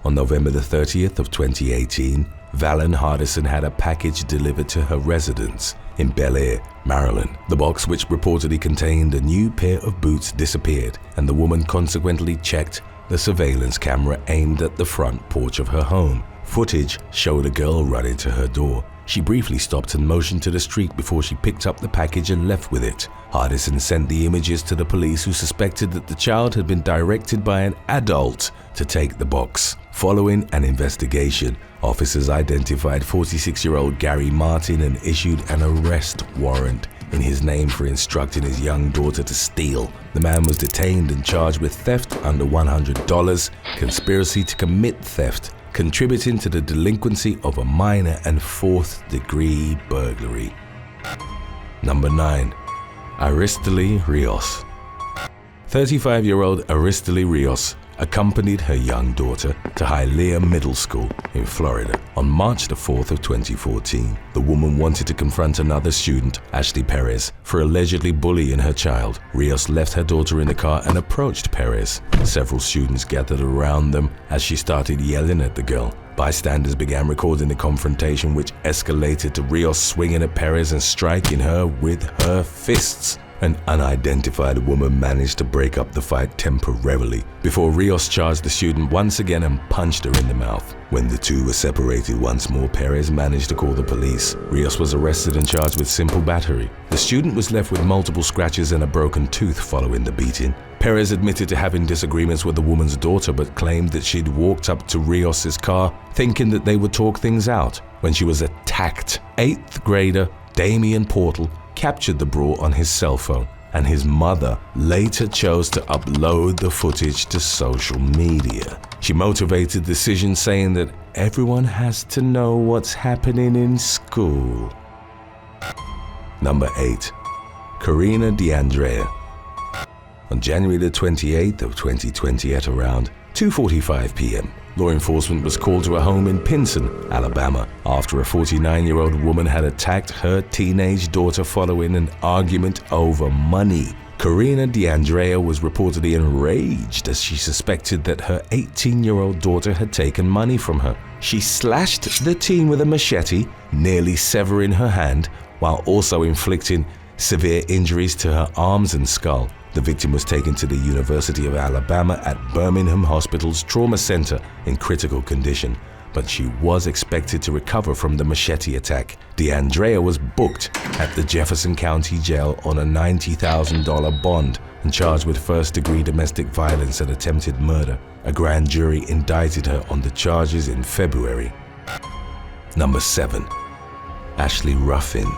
On November the 30th of 2018, Valen Hardison had a package delivered to her residence in Bel Air, Maryland. The box, which reportedly contained a new pair of boots, disappeared, and the woman consequently checked the surveillance camera aimed at the front porch of her home. Footage showed a girl run into her door. She briefly stopped and motioned to the street before she picked up the package and left with it. Hardison sent the images to the police, who suspected that the child had been directed by an adult to take the box. Following an investigation, officers identified 46-year-old Gary Martin and issued an arrest warrant in his name for instructing his young daughter to steal. The man was detained and charged with theft under $100, conspiracy to commit theft, contributing to the delinquency of a minor, and fourth-degree burglary. Number 9. Aristely Rios. 35-year-old Aristely Rios accompanied her young daughter to Hialeah Middle School in Florida. On March the 4th of 2014, the woman wanted to confront another student, Ashley Perez, for allegedly bullying her child. Rios left her daughter in the car and approached Perez. Several students gathered around them as she started yelling at the girl. Bystanders began recording the confrontation, which escalated to Rios swinging at Perez and striking her with her fists. An unidentified woman managed to break up the fight temporarily before Rios charged the student once again and punched her in the mouth. When the two were separated once more, Perez managed to call the police. Rios was arrested and charged with simple battery. The student was left with multiple scratches and a broken tooth following the beating. Perez admitted to having disagreements with the woman's daughter, but claimed that she'd walked up to Rios's car thinking that they would talk things out when she was attacked. 8th grader Damian Portal captured the brawl on his cell phone, and his mother later chose to upload the footage to social media. She motivated the decision, saying that everyone has to know what's happening in school. Number 8. Karina DeAndrea. On January the 28th of 2020 at around 2:45 p.m., law enforcement was called to a home in Pinson, Alabama, after a 49-year-old woman had attacked her teenage daughter following an argument over money. Karina DeAndrea was reportedly enraged as she suspected that her 18-year-old daughter had taken money from her. She slashed the teen with a machete, nearly severing her hand, while also inflicting severe injuries to her arms and skull. The victim was taken to the University of Alabama at Birmingham Hospital's trauma center in critical condition, but she was expected to recover from the machete attack. DeAndrea was booked at the Jefferson County Jail on a $90,000 bond and charged with first-degree domestic violence and attempted murder. A grand jury indicted her on the charges in February. Number 7. Ashley Ruffin.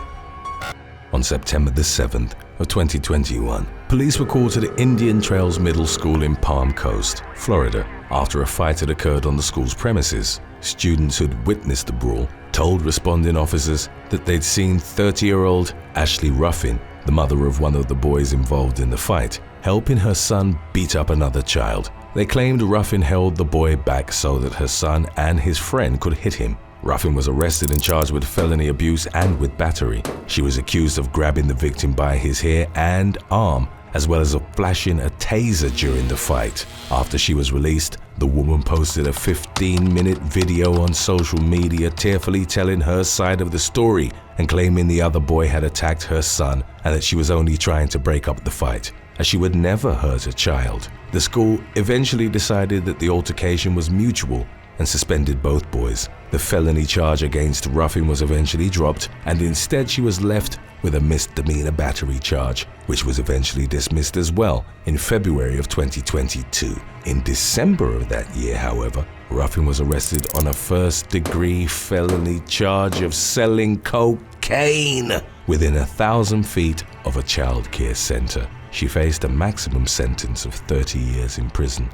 On September the 7th of 2021, police were called to the Indian Trails Middle School in Palm Coast, Florida, after a fight had occurred on the school's premises. Students who'd witnessed the brawl told responding officers that they'd seen 30-year-old Ashley Ruffin, the mother of one of the boys involved in the fight, helping her son beat up another child. They claimed Ruffin held the boy back so that her son and his friend could hit him. Ruffin was arrested and charged with felony abuse and with battery. She was accused of grabbing the victim by his hair and arm, as well as of flashing a taser during the fight. After she was released, the woman posted a 15-minute video on social media tearfully telling her side of the story and claiming the other boy had attacked her son and that she was only trying to break up the fight, as she would never hurt a child. The school eventually decided that the altercation was mutual and suspended both boys. The felony charge against Ruffin was eventually dropped, and instead she was left with a misdemeanor battery charge, which was eventually dismissed as well in February of 2022. In December of that year, however, Ruffin was arrested on a first-degree felony charge of selling cocaine within 1,000 feet of a child care center. She faced a maximum sentence of 30 years in prison.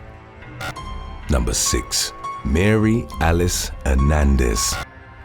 Number 6. Mary Alice Hernandez.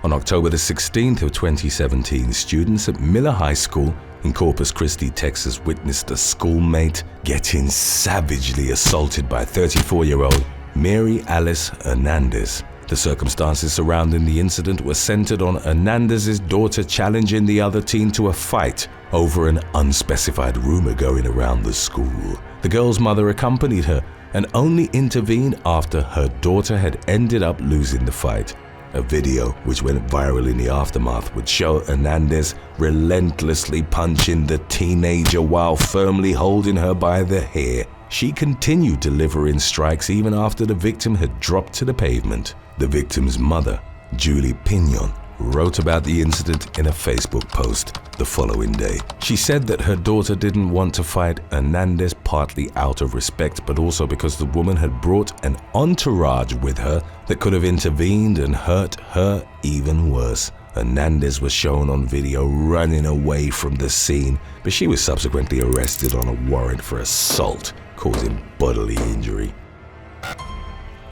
On October the 16th of 2017, students at Miller High School in Corpus Christi, Texas, witnessed a schoolmate getting savagely assaulted by 34-year-old Mary Alice Hernandez. The circumstances surrounding the incident were centered on Hernandez's daughter challenging the other teen to a fight over an unspecified rumor going around the school. The girl's mother accompanied her and only intervened after her daughter had ended up losing the fight. A video, which went viral in the aftermath, would show Hernandez relentlessly punching the teenager while firmly holding her by the hair. She continued delivering strikes even after the victim had dropped to the pavement. The victim's mother, Julie Pignon, wrote about the incident in a Facebook post the following day. She said that her daughter didn't want to fight Hernandez partly out of respect, but also because the woman had brought an entourage with her that could have intervened and hurt her even worse. Hernandez was shown on video running away from the scene, but she was subsequently arrested on a warrant for assault, causing bodily injury.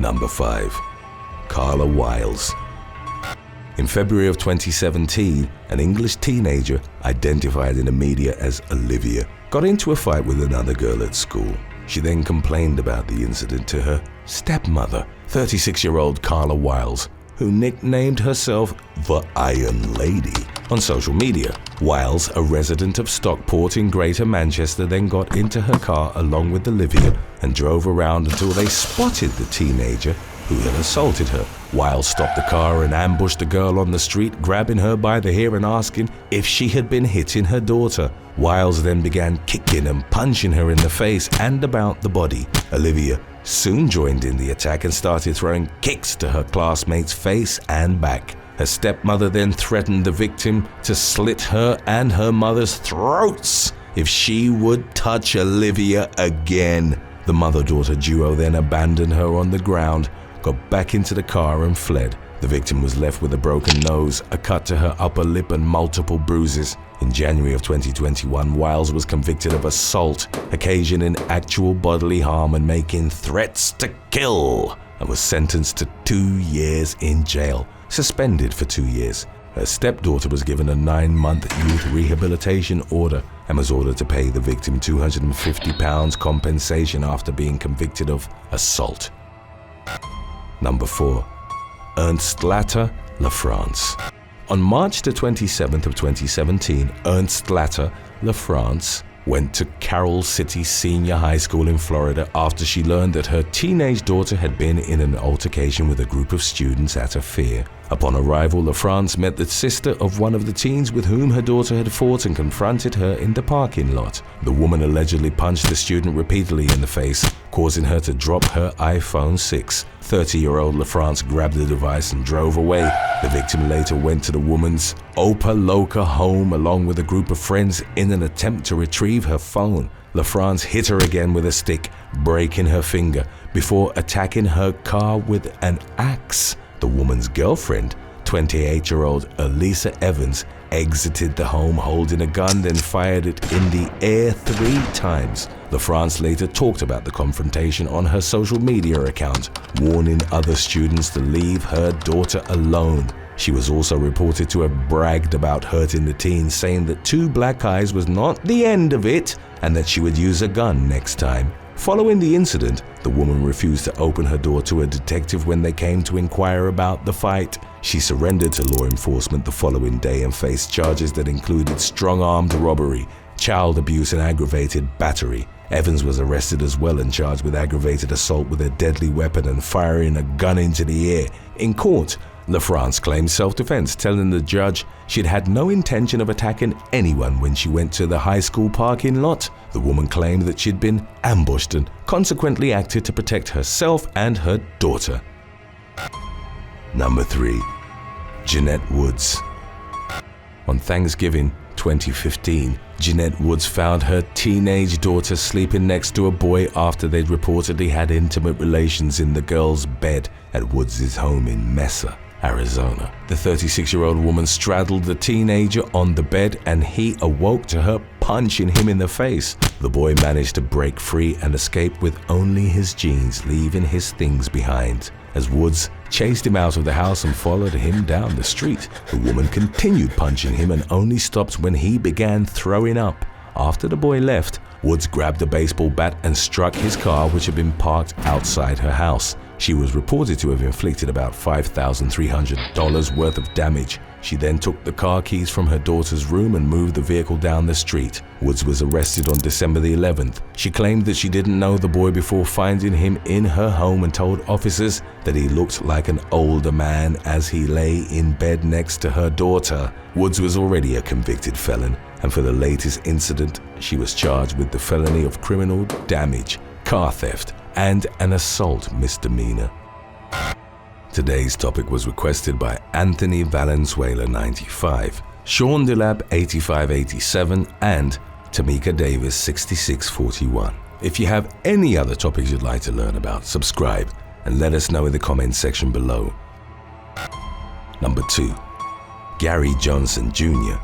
Number 5. Carla Wiles. In February of 2017, an English teenager, identified in the media as Olivia, got into a fight with another girl at school. She then complained about the incident to her stepmother, 36-year-old Carla Wiles, who nicknamed herself the Iron Lady on social media. Wiles, a resident of Stockport in Greater Manchester, then got into her car along with Olivia and drove around until they spotted the teenager who had assaulted her. Wiles stopped the car and ambushed the girl on the street, grabbing her by the hair and asking if she had been hitting her daughter. Wiles then began kicking and punching her in the face and about the body. Olivia soon joined in the attack and started throwing kicks to her classmate's face and back. Her stepmother then threatened the victim to slit her and her mother's throats if she would touch Olivia again. The mother-daughter duo then abandoned her on the ground, got back into the car and fled. The victim was left with a broken nose, a cut to her upper lip and multiple bruises. In January of 2021, Wiles was convicted of assault, occasioning actual bodily harm and making threats to kill, and was sentenced to 2 years in jail, suspended for 2 years. Her stepdaughter was given a 9-month youth rehabilitation order and was ordered to pay the victim £250 compensation after being convicted of assault. Number 4. Ernstlatter, La France. On March the 27th of 2017, Ernstlatter, La France, went to Carroll City Senior High School in Florida after she learned that her teenage daughter had been in an altercation with a group of students at a fair. Upon arrival, La France met the sister of one of the teens with whom her daughter had fought and confronted her in the parking lot. The woman allegedly punched the student repeatedly in the face, causing her to drop her iPhone 6. 30-year-old La France grabbed the device and drove away. The victim later went to the woman's Opa Loca home along with a group of friends in an attempt to retrieve her phone. La France hit her again with a stick, breaking her finger, before attacking her car with an axe. The woman's girlfriend, 28-year-old Elisa Evans, exited the home holding a gun, then fired it in the air 3 times. La France later talked about the confrontation on her social media account, warning other students to leave her daughter alone. She was also reported to have bragged about hurting the teen, saying that 2 black eyes was not the end of it and that she would use a gun next time. Following the incident, the woman refused to open her door to a detective when they came to inquire about the fight. She surrendered to law enforcement the following day and faced charges that included strong-armed robbery, child abuse and aggravated battery. Evans was arrested as well and charged with aggravated assault with a deadly weapon and firing a gun into the air. In court, La France claimed self-defense, telling the judge she'd had no intention of attacking anyone when she went to the high school parking lot. The woman claimed that she'd been ambushed and consequently acted to protect herself and her daughter. Number 3. Jeanette Woods. On Thanksgiving 2015, Jeanette Woods found her teenage daughter sleeping next to a boy after they'd reportedly had intimate relations in the girl's bed at Woods' home in Mesa, Arizona. The 36-year-old woman straddled the teenager on the bed and he awoke to her punching him in the face. The boy managed to break free and escape with only his jeans, leaving his things behind. As Woods chased him out of the house and followed him down the street, the woman continued punching him and only stopped when he began throwing up. After the boy left, Woods grabbed a baseball bat and struck his car, which had been parked outside her house. She was reported to have inflicted about $5,300 worth of damage. She then took the car keys from her daughter's room and moved the vehicle down the street. Woods was arrested on December the 11th. She claimed that she didn't know the boy before finding him in her home and told officers that he looked like an older man as he lay in bed next to her daughter. Woods was already a convicted felon, and for the latest incident, she was charged with the felony of criminal damage, car theft, and an assault misdemeanor. Today's topic was requested by Anthony Valenzuela 95, Sean Delap 8587, and Tamika Davis 6641. If you have any other topics you'd like to learn about, subscribe and let us know in the comments section below. Number 2. Gary Johnson Jr.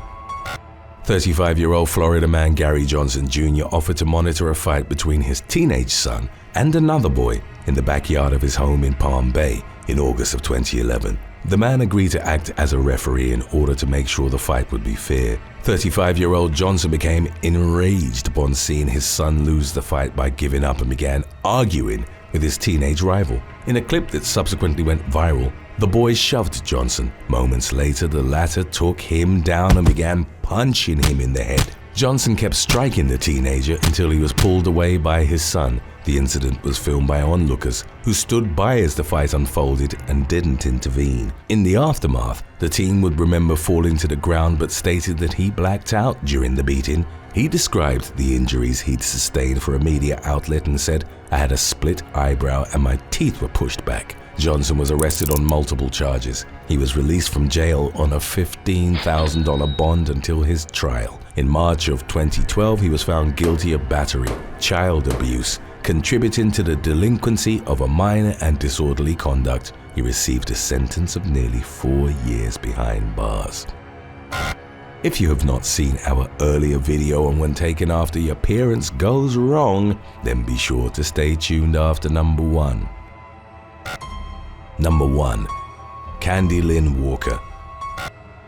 35-year-old Florida man Gary Johnson Jr. offered to monitor a fight between his teenage son and another boy in the backyard of his home in Palm Bay in August of 2011. The man agreed to act as a referee in order to make sure the fight would be fair. 35-year-old Johnson became enraged upon seeing his son lose the fight by giving up and began arguing with his teenage rival. In a clip that subsequently went viral, the boy shoved Johnson. Moments later, the latter took him down and began punching him in the head. Johnson kept striking the teenager until he was pulled away by his son. The incident was filmed by onlookers who stood by as the fight unfolded and didn't intervene. In the aftermath, the teen would remember falling to the ground but stated that he blacked out during the beating. He described the injuries he'd sustained for a media outlet and said, "I had a split eyebrow and my teeth were pushed back." Johnson was arrested on multiple charges. He was released from jail on a $15,000 bond until his trial. In March of 2012, he was found guilty of battery, child abuse, contributing to the delinquency of a minor, and disorderly conduct. He received a sentence of nearly 4 years behind bars. If you have not seen our earlier video on when taken after your parents goes wrong, then be sure to stay tuned after number 1. Number 1. Candy Lynn Walker.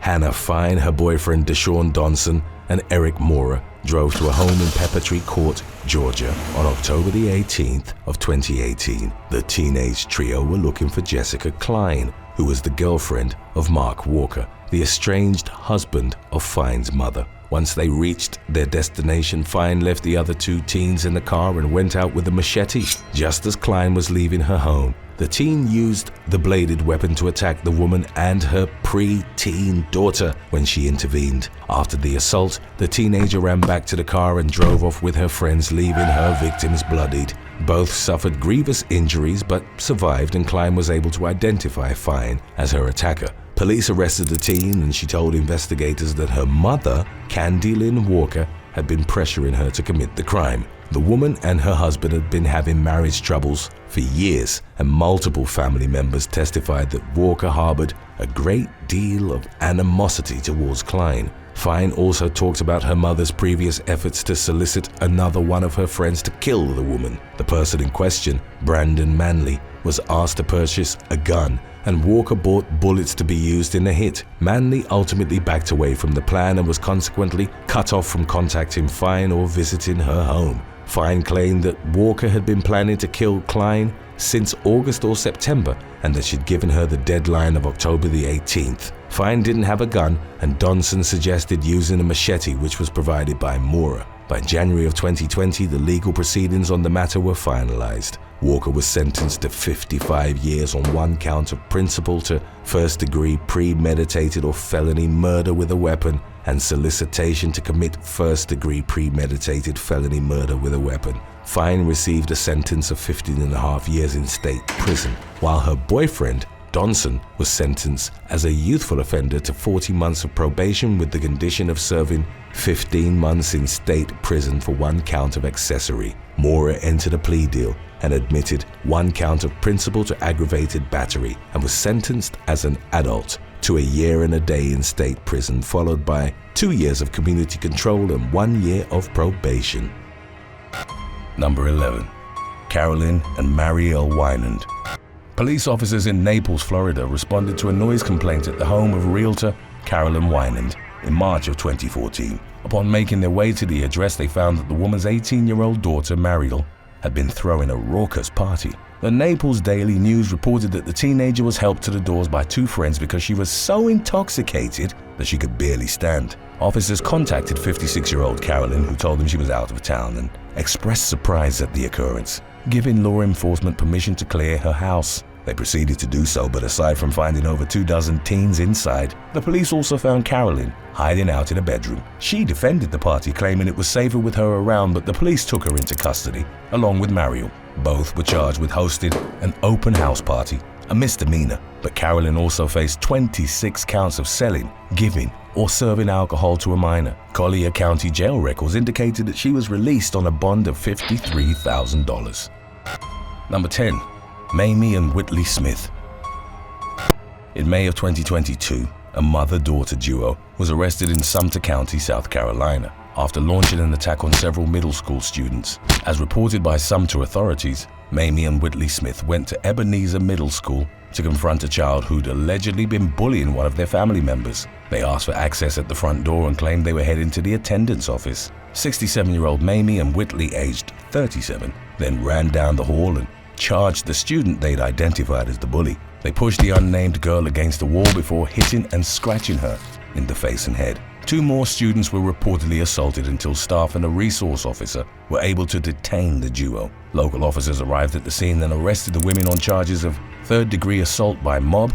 Hannah Fine, her boyfriend Deshaun Donson, and Eric Mora drove to a home in Peppertree Court, Georgia on October the 18th of 2018. The teenage trio were looking for Jessica Klein, who was the girlfriend of Mark Walker, the estranged husband of Fine's mother. Once they reached their destination, Fine left the other 2 teens in the car and went out with a machete. Just as Klein was leaving her home, the teen used the bladed weapon to attack the woman and her pre-teen daughter when she intervened. After the assault, the teenager ran back to the car and drove off with her friends, leaving her victims bloodied. Both suffered grievous injuries but survived, and Klein was able to identify Fine as her attacker. Police arrested the teen, and she told investigators that her mother, Candy Lynn Walker, had been pressuring her to commit the crime. The woman and her husband had been having marriage troubles for years, and multiple family members testified that Walker harbored a great deal of animosity towards Klein. Fine also talked about her mother's previous efforts to solicit another one of her friends to kill the woman. The person in question, Brandon Manley, was asked to purchase a gun, and Walker bought bullets to be used in the hit. Manley ultimately backed away from the plan and was consequently cut off from contacting Fine or visiting her home. Fine claimed that Walker had been planning to kill Klein since August or September, and that she'd given her the deadline of October the 18th. Fine didn't have a gun, and Donson suggested using a machete, which was provided by Mora. By January of 2020, the legal proceedings on the matter were finalized. Walker was sentenced to 55 years on 1 count of principal to first-degree premeditated or felony murder with a weapon, and solicitation to commit first-degree premeditated felony murder with a weapon. Fine received a sentence of 15.5 years in state prison, while her boyfriend, Donson, was sentenced as a youthful offender to 40 months of probation with the condition of serving 15 months in state prison for 1 count of accessory. Mora entered a plea deal and admitted 1 count of principal to aggravated battery, and was sentenced as an adult to 1 year and a day in state prison, followed by 2 years of community control and 1 year of probation. Number 11. Carolyn and Mariel Weinand. Police officers in Naples, Florida responded to a noise complaint at the home of realtor Carolyn Weinand in March of 2014. Upon making their way to the address, they found that the woman's 18-year-old daughter, Mariel, had been throwing a raucous party. The Naples Daily News reported that the teenager was helped to the doors by two friends because she was so intoxicated that she could barely stand. Officers contacted 56-year-old Carolyn, who told them she was out of town, and expressed surprise at the occurrence, giving law enforcement permission to clear her house. They proceeded to do so, but aside from finding over 24 teens inside, the police also found Carolyn hiding out in a bedroom. She defended the party, claiming it was safer with her around, but the police took her into custody, along with Mariel. Both were charged with hosting an open house party, a misdemeanor, but Carolyn also faced 26 counts of selling, giving, or serving alcohol to a minor. Collier County jail records indicated that she was released on a bond of $53,000. Number 10. Mamie and Whitley Smith. In May of 2022, a mother-daughter duo was arrested in Sumter County, South Carolina, after launching an attack on several middle school students. As reported by Sumter authorities, Mamie and Whitley Smith went to Ebenezer Middle School to confront a child who'd allegedly been bullying one of their family members. They asked for access at the front door and claimed they were heading to the attendance office. 67-year-old Mamie and Whitley, aged 37, then ran down the hall and charged the student they'd identified as the bully. They pushed the unnamed girl against the wall before hitting and scratching her in the face and head. Two more students were reportedly assaulted until staff and a resource officer were able to detain the duo. Local officers arrived at the scene and arrested the women on charges of third-degree assault by mob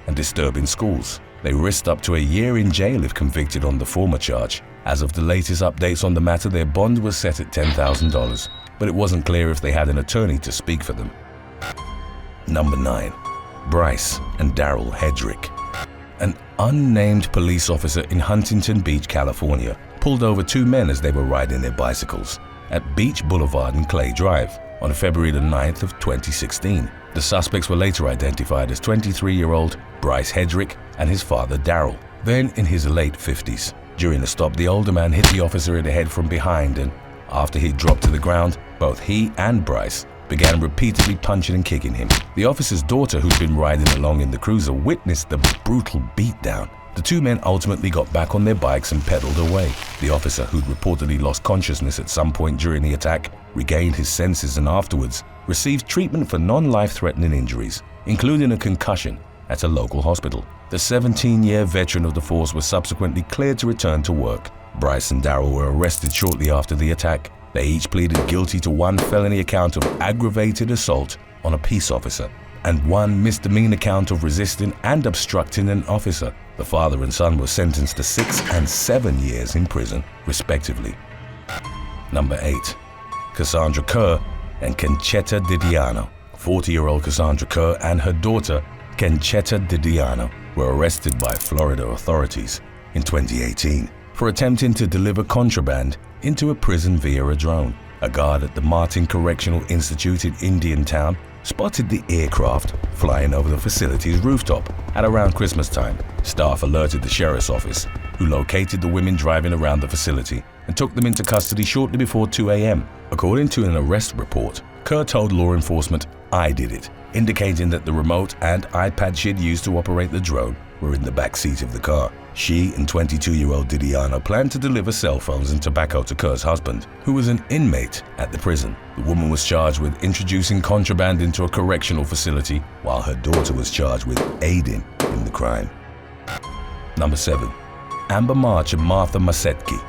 and disturbing schools. They risked up to a year in jail if convicted on the former charge. As of the latest updates on the matter, their bond was set at $10,000, but it wasn't clear if they had an attorney to speak for them. Number 9. Bryce and Daryl Hedrick. An unnamed police officer in Huntington Beach, California, pulled over two men as they were riding their bicycles at Beach Boulevard and Clay Drive on February the 9th of 2016. The suspects were later identified as 23-year-old Bryce Hedrick and his father Daryl, then in his late 50s. During the stop, the older man hit the officer in the head from behind, and after he dropped to the ground, both he and Bryce began repeatedly punching and kicking him. The officer's daughter, who'd been riding along in the cruiser, witnessed the brutal beatdown. The two men ultimately got back on their bikes and pedaled away. The officer, who'd reportedly lost consciousness at some point during the attack, regained his senses and afterwards received treatment for non-life-threatening injuries, including a concussion, at a local hospital. The 17-year veteran of the force was subsequently cleared to return to work. Bryce and Daryl were arrested shortly after the attack. They each pleaded guilty to one felony account of aggravated assault on a peace officer and one misdemeanor count of resisting and obstructing an officer. The father and son were sentenced to 6 and 7 years in prison, respectively. Number 8. Cassandra Kerr and Concetta Didiano. 40-year-old Cassandra Kerr and her daughter, Concetta Didiano, were arrested by Florida authorities in 2018 for attempting to deliver contraband into a prison via a drone. A guard at the Martin Correctional Institute in Indiantown spotted the aircraft flying over the facility's rooftop at around Christmas time. Staff alerted the sheriff's office, who located the women driving around the facility and took them into custody shortly before 2 a.m. According to an arrest report, Kerr told law enforcement, "I did it," indicating that the remote and iPad she'd used to operate the drone were in the back seat of the car. She and 22-year-old Didiano planned to deliver cell phones and tobacco to Kerr's husband, who was an inmate at the prison. The woman was charged with introducing contraband into a correctional facility, while her daughter was charged with aiding in the crime. Number 7. Amber March and Martha Masetki.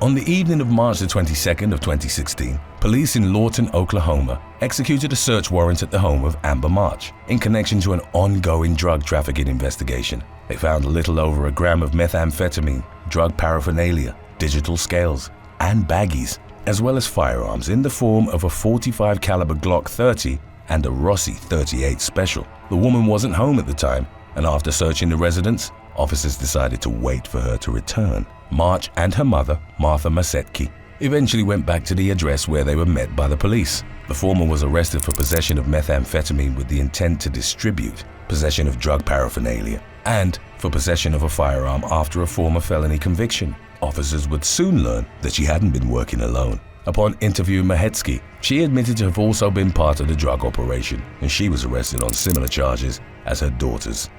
On the evening of March the 22nd of 2016, police in Lawton, Oklahoma, executed a search warrant at the home of Amber March in connection to an ongoing drug trafficking investigation. They found a little over a gram of methamphetamine, drug paraphernalia, digital scales, and baggies, as well as firearms in the form of a .45 caliber Glock 30 and a Rossi 38 Special. The woman wasn't home at the time, and after searching the residence, officers decided to wait for her to return. March and her mother, Martha Masetki, eventually went back to the address where they were met by the police. The former was arrested for possession of methamphetamine with the intent to distribute, possession of drug paraphernalia, and for possession of a firearm after a former felony conviction. Officers would soon learn that she hadn't been working alone. Upon interviewing Masetki, she admitted to have also been part of the drug operation, and she was arrested on similar charges as her daughters.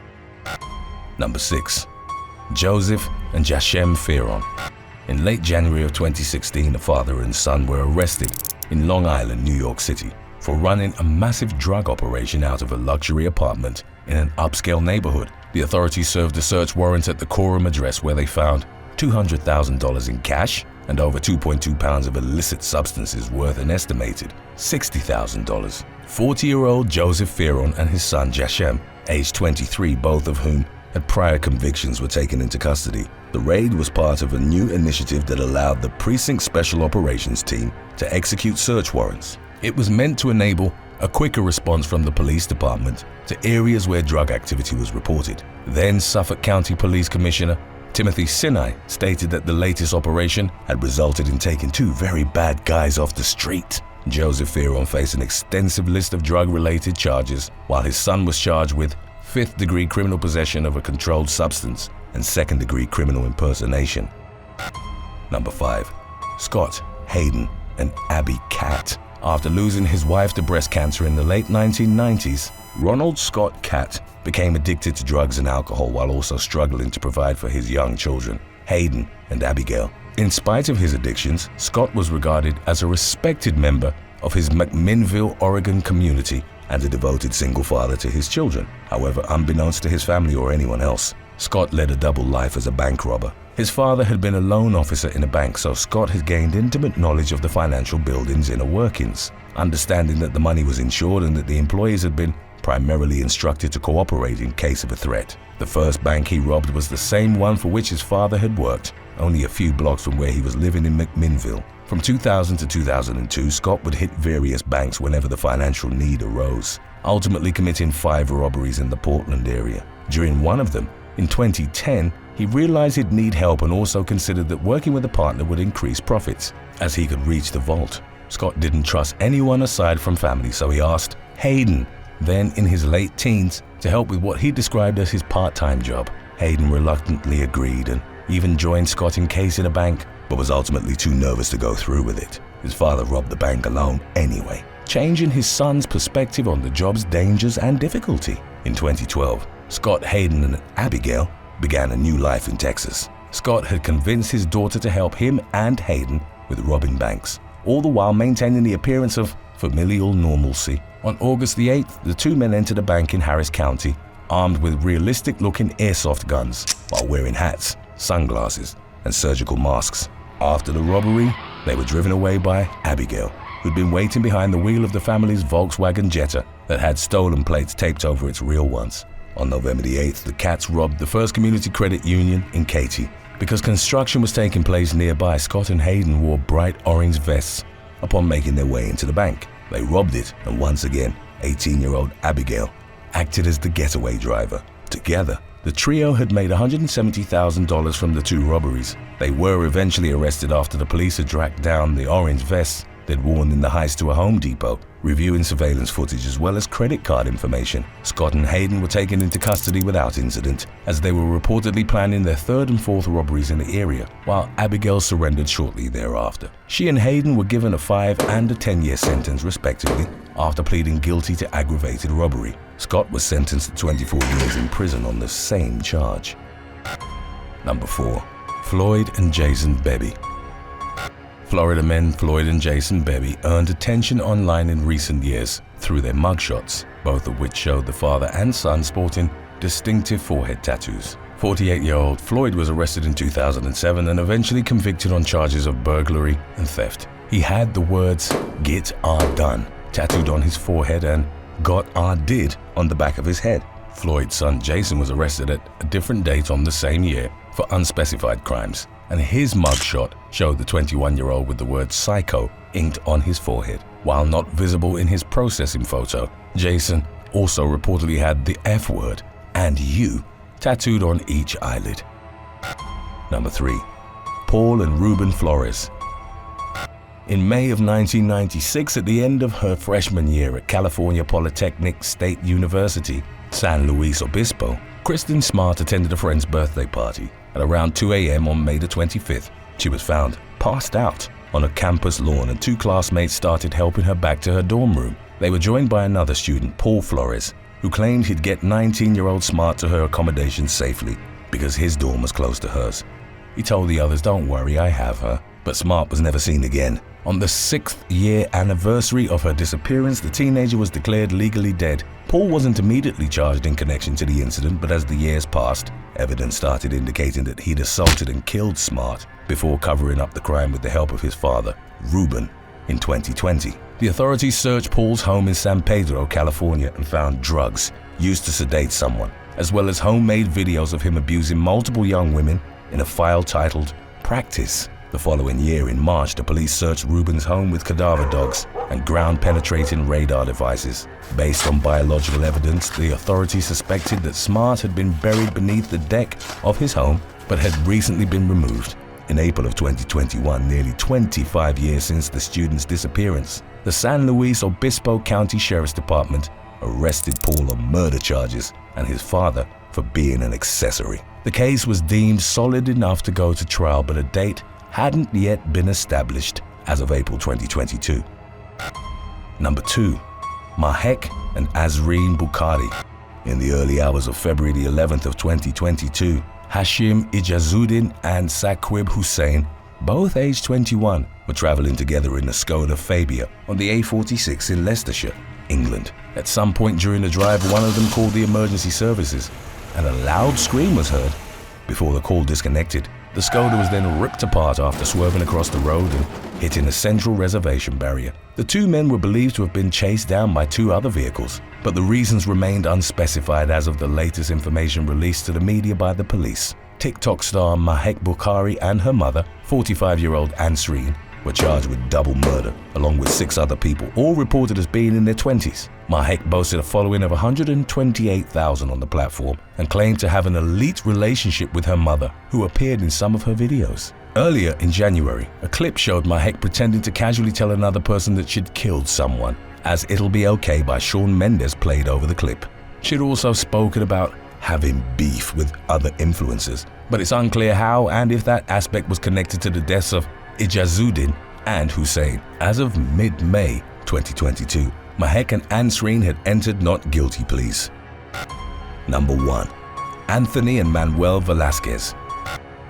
Number 6. Joseph and Jashem Fearon. In late January of 2016, the father and son were arrested in Long Island, New York City, for running a massive drug operation out of a luxury apartment in an upscale neighborhood. The authorities served a search warrant at the Coram address where they found $200,000 in cash and over 2.2 pounds of illicit substances worth an estimated $60,000. 40-year-old Joseph Fearon and his son Jashem, aged 23, both of whom had prior convictions, were taken into custody. The raid was part of a new initiative that allowed the precinct special operations team to execute search warrants. It was meant to enable a quicker response from the police department to areas where drug activity was reported. Then Suffolk County Police Commissioner Timothy Sinai stated that the latest operation had resulted in taking two very bad guys off the street. Joseph Fearon faced an extensive list of drug-related charges, while his son was charged with fifth-degree criminal possession of a controlled substance and second-degree criminal impersonation. Number 5. Scott, Hayden, and Abby Cat. After losing his wife to breast cancer in the late 1990s, Ronald Scott Cat became addicted to drugs and alcohol while also struggling to provide for his young children, Hayden and Abigail. In spite of his addictions, Scott was regarded as a respected member of his McMinnville, Oregon community and a devoted single father to his children. However, unbeknownst to his family or anyone else, Scott led a double life as a bank robber. His father had been a loan officer in a bank, so Scott had gained intimate knowledge of the financial building's inner workings, understanding that the money was insured and that the employees had been primarily instructed to cooperate in case of a threat. The first bank he robbed was the same one for which his father had worked, only a few blocks from where he was living in McMinnville. From 2000 to 2002, Scott would hit various banks whenever the financial need arose, ultimately committing 5 robberies in the Portland area. During one of them, in 2010, he realized he'd need help and also considered that working with a partner would increase profits, as he could reach the vault. Scott didn't trust anyone aside from family, so he asked Hayden, then in his late teens, to help with what he described as his part-time job. Hayden reluctantly agreed and even joined Scott in case in a bank, but was ultimately too nervous to go through with it. His father robbed the bank alone anyway, changing his son's perspective on the job's dangers and difficulty. In 2012, Scott, Hayden, and Abigail began a new life in Texas. Scott had convinced his daughter to help him and Hayden with robbing banks, all the while maintaining the appearance of familial normalcy. On August the 8th, the two men entered a bank in Harris County, armed with realistic-looking airsoft guns, while wearing hats, sunglasses, and surgical masks. After the robbery, they were driven away by Abigail, who'd been waiting behind the wheel of the family's Volkswagen Jetta that had stolen plates taped over its real ones. On November the 8th, the Cats robbed the First Community Credit Union in Katy. Because construction was taking place nearby, Scott and Hayden wore bright orange vests upon making their way into the bank. They robbed it, and once again, 18-year-old Abigail acted as the getaway driver. Together, the trio had made $170,000 from the 2 robberies. They were eventually arrested after the police had tracked down the orange vests they'd worn in the heist to a Home Depot, reviewing surveillance footage as well as credit card information. Scott and Hayden were taken into custody without incident, as they were reportedly planning their 3rd and 4th robberies in the area, while Abigail surrendered shortly thereafter. She and Hayden were given a 5 and a 10-year sentence respectively after pleading guilty to aggravated robbery. Scott was sentenced to 24 years in prison on the same charge. Number 4. Floyd and Jason Bebby. Florida men Floyd and Jason Bebby earned attention online in recent years through their mugshots, both of which showed the father and son sporting distinctive forehead tattoos. 48-year-old Floyd was arrested in 2007 and eventually convicted on charges of burglary and theft. He had the words "Get R Done" tattooed on his forehead and "Got R Did" on the back of his head. Floyd's son Jason was arrested at a different date on the same year for unspecified crimes, and his mugshot showed the 21-year-old with the word "psycho" inked on his forehead. While not visible in his processing photo, Jason also reportedly had the F word and "you" tattooed on each eyelid. Number 3. Paul and Ruben Flores. In May of 1996, at the end of her freshman year at California Polytechnic State University, San Luis Obispo, Kristen Smart attended a friend's birthday party. At around 2 a.m. on May the 25th, she was found passed out on a campus lawn, and 2 classmates started helping her back to her dorm room. They were joined by another student, Paul Flores, who claimed he'd get 19-year-old Smart to her accommodation safely because his dorm was close to hers. He told the others, "Don't worry, I have her," but Smart was never seen again. On the 6th year anniversary of her disappearance, the teenager was declared legally dead. Paul wasn't immediately charged in connection to the incident, but as the years passed, evidence started indicating that he'd assaulted and killed Smart before covering up the crime with the help of his father, Ruben, in 2020. The authorities searched Paul's home in San Pedro, California, and found drugs used to sedate someone, as well as homemade videos of him abusing multiple young women in a file titled Practice. The following year, in March, the police searched Ruben's home with cadaver dogs and ground-penetrating radar devices. Based on biological evidence, the authorities suspected that Smart had been buried beneath the deck of his home, but had recently been removed. In April of 2021, nearly 25 years since the student's disappearance, the San Luis Obispo County Sheriff's Department arrested Paul on murder charges and his father for being an accessory. The case was deemed solid enough to go to trial, but a date hadn't yet been established as of April 2022. Number 2. Mahek and Azreen Bukhari. In the early hours of February the 11th of 2022, Hashim Ijazuddin and Saqib Hussain, both aged 21, were traveling together in a Skoda Fabia on the A46 in Leicestershire, England. At some point during the drive, one of them called the emergency services, and a loud scream was heard before the call disconnected. The Skoda was then ripped apart after swerving across the road and hitting a central reservation barrier. The two men were believed to have been chased down by 2 other vehicles, but the reasons remained unspecified as of the latest information released to the media by the police. TikTok star Mahek Bukhari and her mother, 45-year-old Ansreen, were charged with double murder, along with 6 other people, all reported as being in their 20s. Mahek boasted a following of 128,000 on the platform and claimed to have an elite relationship with her mother, who appeared in some of her videos. Earlier in January, a clip showed Mahek pretending to casually tell another person that she'd killed someone, as It'll Be Okay by Shawn Mendes played over the clip. She'd also spoken about having beef with other influencers, but it's unclear how and if that aspect was connected to the deaths of Ijazuddin and Hussain. As of mid-May 2022, Mahek and Ansreen had entered not guilty pleas. Number 1. Anthony and Manuel Velasquez.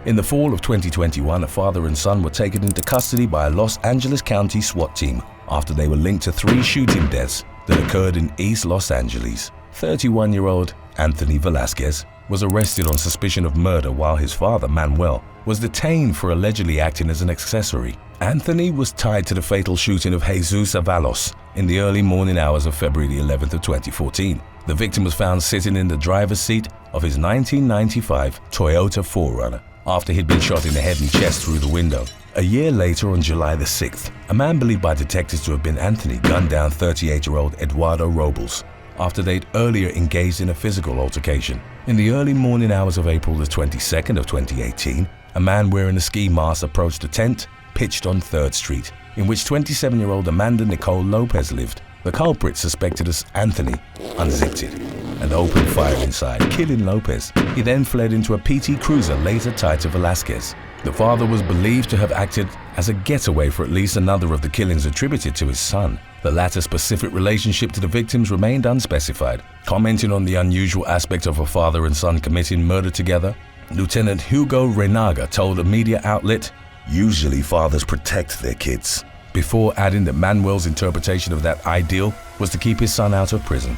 In the fall of 2021, a father and son were taken into custody by a Los Angeles County SWAT team after they were linked to 3 shooting deaths that occurred in East Los Angeles. 31-year-old Anthony Velasquez was arrested on suspicion of murder, while his father, Manuel, was detained for allegedly acting as an accessory. Anthony was tied to the fatal shooting of Jesus Avalos in the early morning hours of February the 11th of 2014. The victim was found sitting in the driver's seat of his 1995 Toyota 4Runner after he'd been shot in the head and chest through the window. A year later, on July the 6th, a man believed by detectives to have been Anthony gunned down 38-year-old Eduardo Robles after they'd earlier engaged in a physical altercation. In the early morning hours of April the 22nd of 2018, a man wearing a ski mask approached a tent pitched on 3rd Street, in which 27-year-old Amanda Nicole Lopez lived. The culprit, suspected as Anthony, unzipped it and opened fire inside, killing Lopez. He then fled into a PT Cruiser later tied to Velasquez. The father was believed to have acted as a getaway for at least another of the killings attributed to his son. The latter's specific relationship to the victims remained unspecified. Commenting on the unusual aspect of a father and son committing murder together, Lieutenant Hugo Renaga told a media outlet, "Usually fathers protect their kids," before adding that Manuel's interpretation of that ideal was to keep his son out of prison.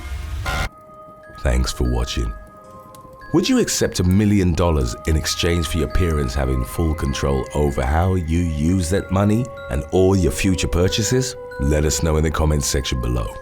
Thanks for watching. Would you accept $1 million in exchange for your parents having full control over how you use that money and all your future purchases? Let us know in the comments section below.